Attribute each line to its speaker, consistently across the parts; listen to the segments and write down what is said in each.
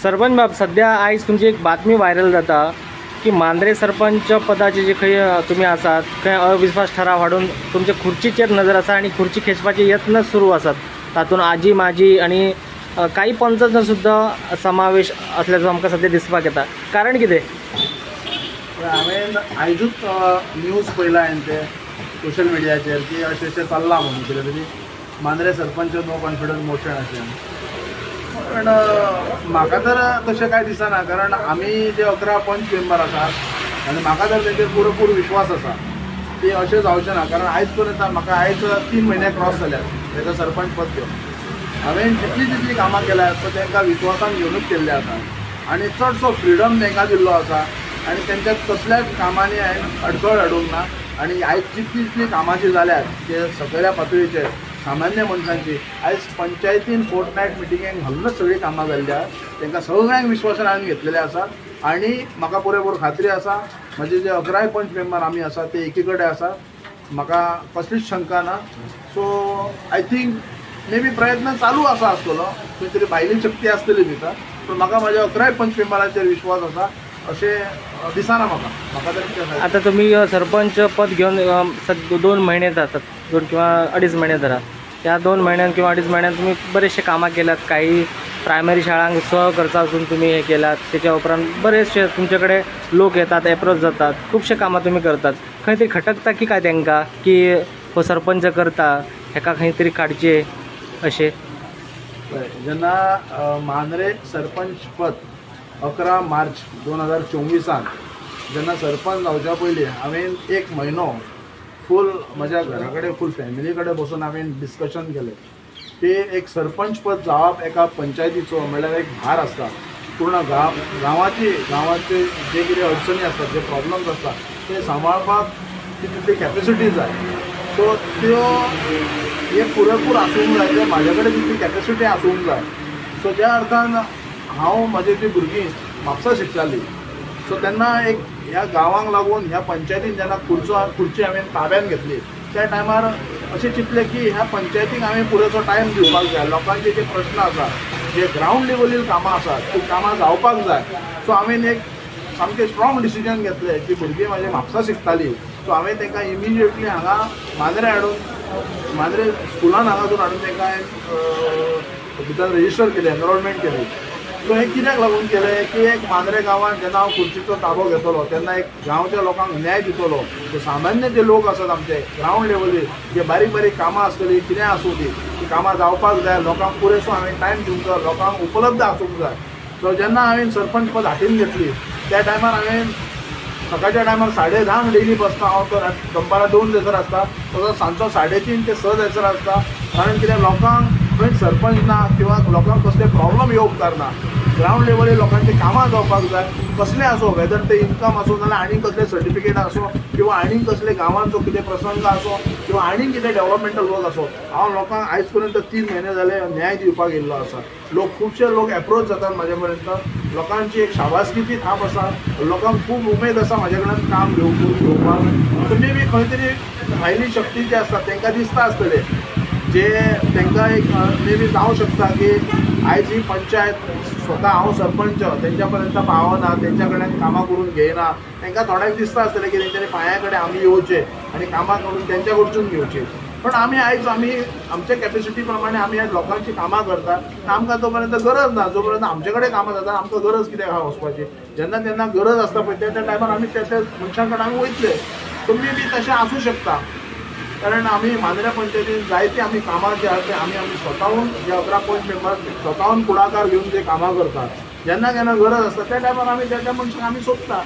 Speaker 1: सरपंच बाब, सध्या आयज तुमची एक बातमी व्हायरल जाता की मांद्रे सरपंच पदाचे जे खंय तुम्ही आसात खंय अविश्वास ठराव हाडून तुमच्या खुर्चीचेर नजर आसा आणि खुर्ची खेचपाचे यत्न सुरू आसात। तातूंत आजी माजी आणि काही पंचांचो सुद्धा समावेश असल्याचो आमकां सध्या दिसपाक येता। कारण कितें?
Speaker 2: हांवें आयजूच न्यूज पळयला हांवें ते सोशल मिडियाचेर की अशें चल्लां म्हणून कितें तरी Mandrem sarpanch no confidence motion अशें। पण म्हाका तर तशें कांय दिसना, कारण आमी जे 11 पंच मेंबर आसात आनी म्हाका तर तेचेर पुरेपूर विश्वास आसा की अशें जावचें ना। कारण आयज पर्यंत म्हाका आयज 3 म्हयने क्रॉस जाल्यात हेका सरपंच पद घेवन। हांवें जितली कामां केल्यात तो तांकां विश्वासान घेवनूच केल्ले आसा आनी चडसो फ्रिडम तांकां दिल्लो आसा आनी तेंच्या कसल्याच कामांनी हांवें अडखळ हाडूंक ना। आनी आयज जितली कामाची जाल्यात ते सगळ्या पातळीचेर सामान्य मनशांची आयज पंचायतीन फोर्टनायट मिटिंगेक घालूनच सगळीं कामां जाल्ली आसात। तांकां सगळ्यांक विश्वासान हांवें घेतलेले आसा आनी म्हाका पुरेपूर खात्री आसा म्हजे जे 11 पंच मेंबर आमी आसा ते एकी कडेन आसा, म्हाका कसलीच शंका ना। So I think may be प्रयत्न चालू आसतलो, खंय तरी भायली शक्ती आसतली भितर, पूण म्हाका म्हाज्या 11 पंच मेंबरांचेर विश्वास आसा अशें दिसना म्हाका तरी।
Speaker 1: आता तुम्ही सरपंच पद घेऊन 2 महिने जातात, 2 किंवा 2.5 महिने धरा। त्या 2 महिन्यात किंवा 2.5 महिन्यात तुम्ही बरेचसे कामां केल्यात, काही प्रायमरी शाळांक सहखर्चातून तुम्ही हे केलात, त्याच्या उपरांत बरेचसे तुमच्याकडे लोक येतात, अप्रोच जातात, खूपशे कामां तुम्ही करतात। खंय तरी खटकता की काय तांकां की हो सरपंच करता हेका खंय तरी काडचे अशें?
Speaker 2: जेन्ना मांद्रे सरपंच पद 11 मार्च 2024 जेन्ना सरपंच जावच्या पयलीं हांवें 1 म्हयनो फूल म्हज्या घरा कडेन फूल फॅमिली कडेन बसून हांवें डिस्कशन केलें की एक सरपंच पद जावप एका पंचायतीचो म्हणल्यार एक भार आसता। पूर्ण गांवाचे जे कितें अडचणी आसतात, जे प्रॉब्लम्स आसतात ते सांबाळपाक तितली कॅपेसिटी जाय। सो त्यो हे पुरेपूर आसूंक जाय, ते म्हाजे कडेन तितली कॅपेसिटी आसूंक जाय। सो त्या अर्थान हांव म्हजी जीं भुरगीं म्हापसा शिकतालीं, सो तेन्ना एक ह्या गांवांक लागून ह्या पंचायतीन जेन्ना खुर्ची हांवें ताब्यान घेतली त्या टायमार अशें चिंतलें की ह्या पंचायतीक हांवें पुरेसो टायम दिवपाक जाय। लोकांचे जे प्रश्न आसात, जे ग्रावंड लेवलीर कामां आसात ती कामां जावपाक जाय। सो हांवें एक सामकें स्ट्रॉंग डिसिजन घेतलें की भुरगीं म्हाजी म्हापसा शिकतालीं, सो हांवें तांकां इमिजिएटली हांगा मांद्रे हाडून मांद्रे स्कुलान हांगासून हाडून तांकां भितर रजिस्टर केलें, एनरोलमेंट केली। सो हें कित्याक लागून केलें की एक मांद्रे गांवांत जेन्ना हांव खुर्चीचो ताबो घेतलो तेन्ना एक गांवच्या लोकांक न्याय दितलो। जे सामान्य जे लोक आसात आमचे ग्रावंड लेवलीर, जे बारीक बारीक कामां आसतलीं कितें आसूं ती कामां जावपाक जाय, लोकांक पुरेसो हांवें टायम दिवंक जाय, लोकांक उपलब्ध आसूंक जाय। सो जेन्ना हांवें सरपंच पद हातीन घेतली त्या टायमार हांवें सकाळच्या टायमार 10:30 डेली बसता हांव, तर दनपारां 2 थंयसर आसता, तसो सांजचो 3:30 ते 6 थंयसर आसता। कारण कितें लोकांक खंय सरपंच ना किंवा लोकांक कसले प्रॉब्लम येवंक उपकारना। ग्रावंड लेवलीर लोकांची कामां जावपाक जाय, कसले आसूं, वेदर ते इन्कम आसूं नाल्यार आनीक कसले सर्टिफिकेट आसूं किंवा आनीक कसले गांवांचो कितें प्रसंग आसूं किंवा आनीक कितें डेव्हलपमेंटल वर्क आसूं, हांव लोकांक आयज पर्यंत 3 म्हयने जाले न्याय दिवपाक येयल्लो आसा। खुबशे लोक एप्रोच जातात म्हाजे पर्यंत, लोकांची एक शाबासकीची थाप आसा, लोकांक खूब उमेद आसा म्हाजे कडल्यान काम घेवपाक। मे बी खंय तरी भायली शक्ती जी आसता तांकां दिसता आसतलें जे तांकां एक मे बी जावं शकता की आयज ही पंचायत स्वता हांव सरपंच तेंच्या पर्यंत पावना, तेंच्या कडल्यान कामां करून घेयना, तांकां थोड्यांक दिसता आसतलें की तेंच्यांनी पांया कडेन आमी येवचें आनी कामां करून तेंच्या कडसून घेवची। पण आमी आमच्या कॅपेसिटी प्रमाणे आमी आयज लोकांची कामां करतात। आमकां तो पर्यंत गरज ना, जो पर्यंत आमचे कडेन कामां जाता आमकां गरज कित्याक आहा वचपाची? जेन्ना तेन्ना गरज आसता पळय त्या टायमार आमी त्या मनशां कडेन आमी वयतले। तुमी बी तशें आसूं शकता, कारण आमी मांद्रे पंचायतीन जायती आमी कामां जी आसा ते आमी स्वताहून जे 11 पंच मेंबर स्वताहून पुढाकार घेवन जे कामां करतात, जेन्ना केन्ना गरज आसता त्या टायमार आमी त्या मनशाक आमी सोदता।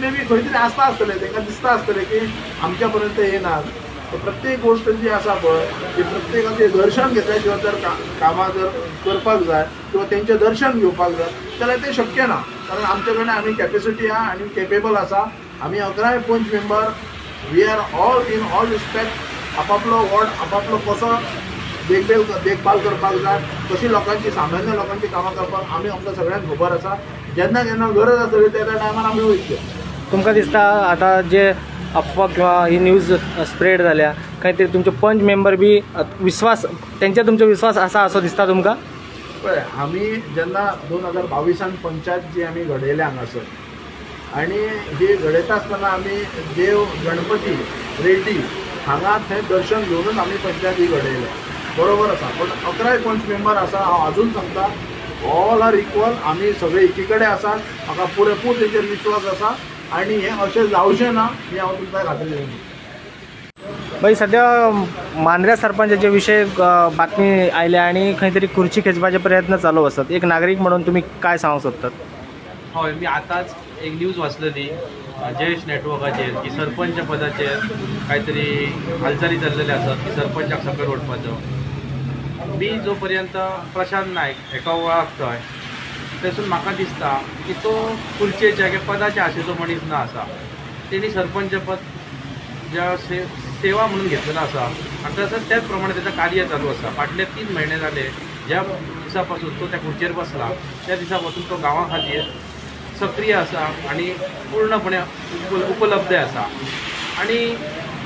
Speaker 2: मे बी खंय तरी आसता आसतलें, तांकां दिसता आसतलें की आमच्या पर्यंत येनात। प्रत्येक गोष्ट जी आसा पळय ती प्रत्येकाचें दर्शन घेतल्या शिवाय जर कामां जर करपाक जाय किंवा तेंचें दर्शन घेवपाक जाय जाल्यार तें शक्य ना। कारण आमचे कडेन आमी कॅपेसिटी आहा आनी केपेबल आसा। आमी 11 panch member we are all in all respect आपापलो वॉर्ड आपापलो कसो देखभाल करपाक जाय, कशी लोकांची सामान्य लोकांची कामां करपाक आमकां सगळ्यांक खबर आसा। जेन्ना केन्ना गरज आसतली त्या टायमार आमी वयतले।
Speaker 1: तुमकां दिसता आता जे अफवा किंवा ही न्यूज स्प्रेड जाल्या काहीतरी तुमचे पंच मेंबर बी विश्वास त्यांच्या तुमचा विश्वास असा असो दिसता तुमकां?
Speaker 2: पळय आमी जेन्ना 2022 पंचायत जी आमी घडयल्या हांगासर आनी ही घडयता आसतना आमी देव गणपती रेड्डी हांगा थंय दर्शन घेवनूच आमी पंचायत ही घडयल्या बरोबर आसा. पण 11 पंच मेंबर आसा. हांव अजून सांगता ऑल आर इक्वल. आमी सगळे एकी कडेन आसात. म्हाका पुरेपूर तेचेर विश्वास आसा आनी हें अशें जावचें ना ही हांव तुमकां खात्री दिता.
Speaker 1: भाई सध्या मांद्र्या सरपंचाचे विषय बातमी आयल्या आणि खंय तरी खुर्ची खेचपाचे प्रयत्न चालू असतात. एक नागरिक म्हणून तुम्ही काय सांगू शकतात?
Speaker 3: हय, मी आताच एक न्यूज वाचलेली जयेश नेटवर्काचेर की सरपंच पदाचेर काहीतरी हालचाली चाललेल्या असतात की सरपंचाक सकयल ओडपाचो. मी जो पर्यंत प्रशांत नायक हेका वळखतोय थंयसून म्हाका दिसता की तो खुर्चेच्या किंवा पदाच्या आशेचो मनीस ना आसा. तेणी सरपंच पद ज्या सेवा म्हणून घेतलेलो आसा आनी तसंच त्याच प्रमाणे त्याचं कार्य चालू आसा. फाटले 3 महिने झाले ज्या दिसा पासून तो त्या खुर्चेर बसला त्या दिसा पासून तो गांवा खातीर सक्रिय आसा आणि पूर्णपणे उपलब्ध आसा. आणि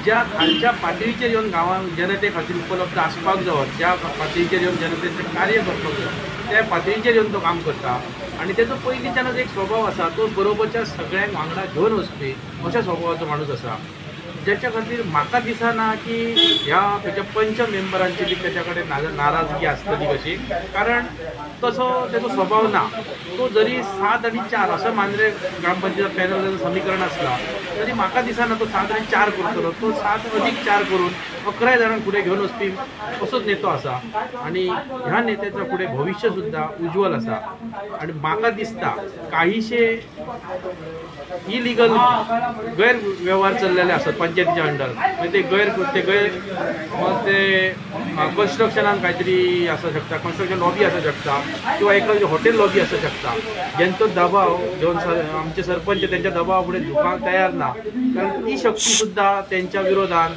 Speaker 3: ज्या खालच्या पातळीचेर येवन गांवांत जनते खातीर उपलब्ध आसपाक जाय, ज्या पातळीचेर येवन जनतेचें कार्य करपाक जाय त्या पातळीचेर येवन तो काम करता. आणि तेजो पयलींच्यानच एक स्वभाव आसा, तो बरोबरच्या सगळ्यांक वांगडा घेवन वचपी अशा स्वभावाचो माणूस आसा. ज्याच्या खातीर म्हाका दिसना की ह्या तेच्या पंच मेंबरांची बी त्याच्या कडेन नाराजगी आसतली कशी, कारण तसो तेजो स्वभाव ना. तो जरी 7 आणि 4 असं मांद्रे ग्रामपंचायत पॅनल समीकरण आसला तरी म्हाका दिसना तो 7 आणि 4 करतलो. तो 7 अधिक 4 करून 11 जाणांक फुडें घेवन वचपी असोच नेतो आसा. आणि ह्या नेत्याच्या फुडें भविष्य सुद्धा उज्वल आसा. आणि म्हाका दिसता काहीशे इलिगल गैरव्यवहार चल्लेले असतात पंचायतीच्या अंडर. म्हणजे ते कन्स्ट्रक्शनान काहीतरी आसूं शकता, कन्स्ट्रक्शन लॉबी आसूं शकता किंवा एक हॉटेल लॉबी आसूं शकता. ज्यांचो दबाव घेवन आमचे सरपंच त्यांच्या दबावा फुडें झुकांक तयार ना, कारण ती शक्ती सुद्धा त्यांच्या विरोधान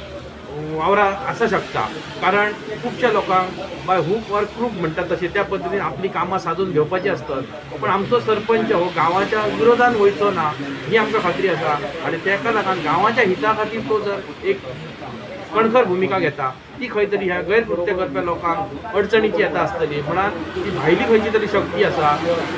Speaker 3: वावरा आसूं शकता. कारण खुबशा लोकांक बाय हूक ऑर क्रूक म्हणटात तशें त्या पद्दतीन आपली कामां साधून घेवपाची असतात. पण आमचो सरपंच हो गांवाच्या विरोधान वयचो ना ही आमकां खात्री आसा. आणि तेका लागून गांवाच्या हिता खातीर तो जर एक कणखर भुमिका घेता ती खंय तरी ह्या गैरकृत्य करप्या लोकांक अडचणीची येता आसतली. म्हणान ती भायली खंयची तरी शक्ती आसा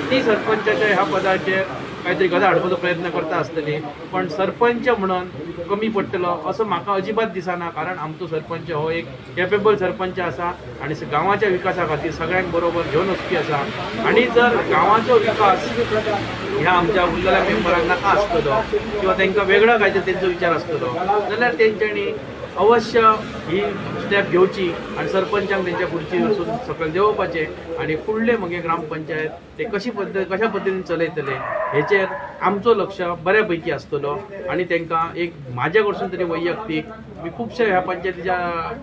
Speaker 3: ती सरपंचाच्या ह्या पदाचेर काहीतरी गदा हाडपाचो प्रयत्न करता आसतली. पण सरपंच म्हणून कमी पडटलो असं म्हाका अजिबात दिसना. कारण आमचो सरपंच हो एक कॅपेबल सरपंच आसा आणि गांवाच्या विकासा खातीर सगळ्यांक बरोबर घेवन वचपी आसा. आणि जर गांवाचो विकास ह्या आमच्या उरलेल्या मेंबरांक नाका आसतलो किंवा तांकां वेगळो काय तेंचो विचार आसतलो जाल्यार तेंच्यांनी अवश्य ही स्टेप घेवची आणि सरपंचांक तेंच्या खुर्ची वचून सकयल देंवोवपाचे. आणि फुडले मगे ग्रामपंचायत ते कशा पद्दतीन चलयतले हेचेर आमचो लक्ष बऱ्यापैकी आसतलो. आणि तांकां एक म्हाज्या कडसून तरी वैयक्तीक मी खुबशा ह्या पंचायतीच्या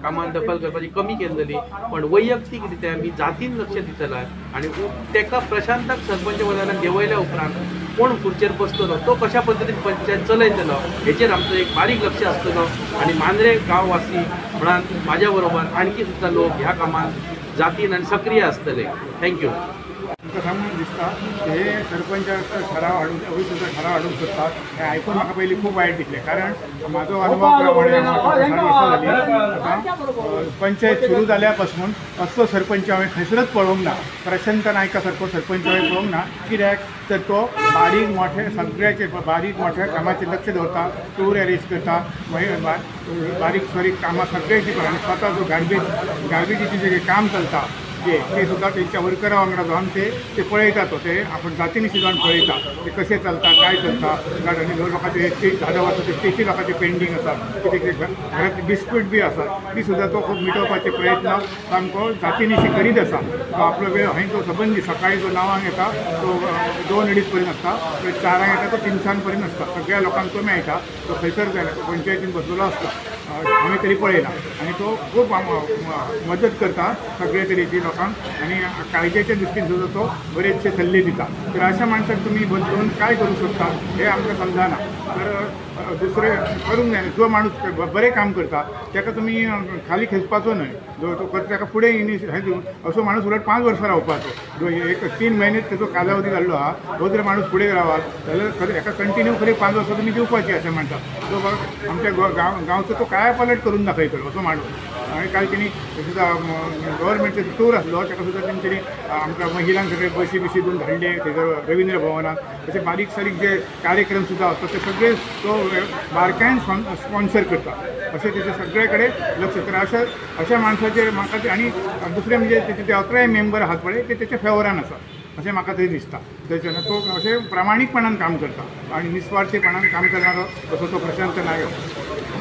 Speaker 3: कामांत दखल करपाची कमी केलेली, पण वैयक्तीक रित्या मी जातीन लक्ष दितलो. आणि तेका प्रशांताक सरपंच पदान देंवयल्या उपरांत कोण खुर्चेर बसतलो तो कशा पद्दतीन पंचायत चलयतलो हेचेर आमचो एक बारीक लक्ष आसतलो. आणि मांद्रे गांववासी म्हणान म्हाज्या बरोबर आणखी सुद्दां लोक ह्या कामांत जातीन आनी सक्रिय आसतले. थँक्यू.
Speaker 4: तुमकां सांगून दिसता हे सरपंचाचो ठराव हाडून सुद्दां ठराव हाडूंक सोदतात हें आयकून म्हाका पयलीं खूब वायट दिसलें. कारण म्हाजो अनुभव प्रमाणे वर्सां जाली आतां पंचायत सुरू जाल्या पासून असलो सरपंच हांवें खंयसरच पळोवंक ना. प्रशांत नायका सारको सरपंच हांवें पळोवंक ना. कित्याक तर तो बारीक मोठे सगळ्याचे बारीक मोठ्या कामाचेर लक्ष दवरता, टूर अरेंज करता, बारीक सारीक कामां सगळ्याची करता. आनी स्वता जो गार्बेजीचें जें काम चलता ते सुद्दां तेंच्या वर्करा वांगडा जावन ते पळयता. ते आपण जातीनिशी जावन पळयता ते कशें चलता काय चलता. आनी लोकांचे 10 वर्सांचे 83 लोकांचे पेंडींग आसा, कितें घरांतली डिस्प्यूट बी आसा ती सुद्दां तो खूब मिटोवपाचे प्रयत्न सामको जातीनिशी करीत आसा. तो आपलो वेळ हांवें तो सबंदी सकाळी जो 9 येता तो 2-2:30 पर्यंत आसता, 4 येता तो 3 पर्यंत आसता. सगळ्या लोकांक तो मेळटा. तो खंयसर जाय पंचायतीन बसलेलो आसता, हांवें तरी पळयला. आनी तो खूब मदत करता सगळे तरेची लोकांक. आनी कायद्याच्या दृश्टीन सुद्दां तो बरेचशे सल्ले दिता. तर अशा माणसाक तुमी बदलून काय करू शकता हे आमकां समजाना. तर दुसरे करूंक जाय जो माणूस बरें काम करता ताका तुमी खाली खेचपाचो न्हय जो तो करता ताका फुडें हे दिवन असो माणूस उलट 5 वर्सां रावपाचो जो एक 3 म्हयने तेजो कालावधी जाल्लो आहा हो जर माणूस फुडें रावात जाल्यार हेका कंटिन्यू खरी 5 वर्सां तुमी दिवपाची अशें म्हणटात जो आमच्या गांवचो तो कायापालट करून दाखयतलो असो माणूस आणि काल त्यांनी सुद्धा गव्हर्मेंटचे टूर असलो ताका सुद्धा तेंच्यांनी आमकां महिलांक सगळे बशी बिशी दिवन धाडले थंयसर रवींद्र भवनात तसे बारीक सारीक जे कार्यक्रम सुद्धा असतात ते सगळे तो बारकायेन स्पॉन्सर करता अशें तेचे सगळे कडेन लक्ष करा अशा माणसाचेर म्हाका आणि दुसरे म्हणजे तेचे 11 मेंबर आहात पळय ते तेच्या फेवरान आसा अशें म्हाका तरी दिसता तेच्यान तो अशें प्रामाणीकपणान काम करता आणि निस्वार्थीपणान काम करणारो असो तो प्रशांत नायक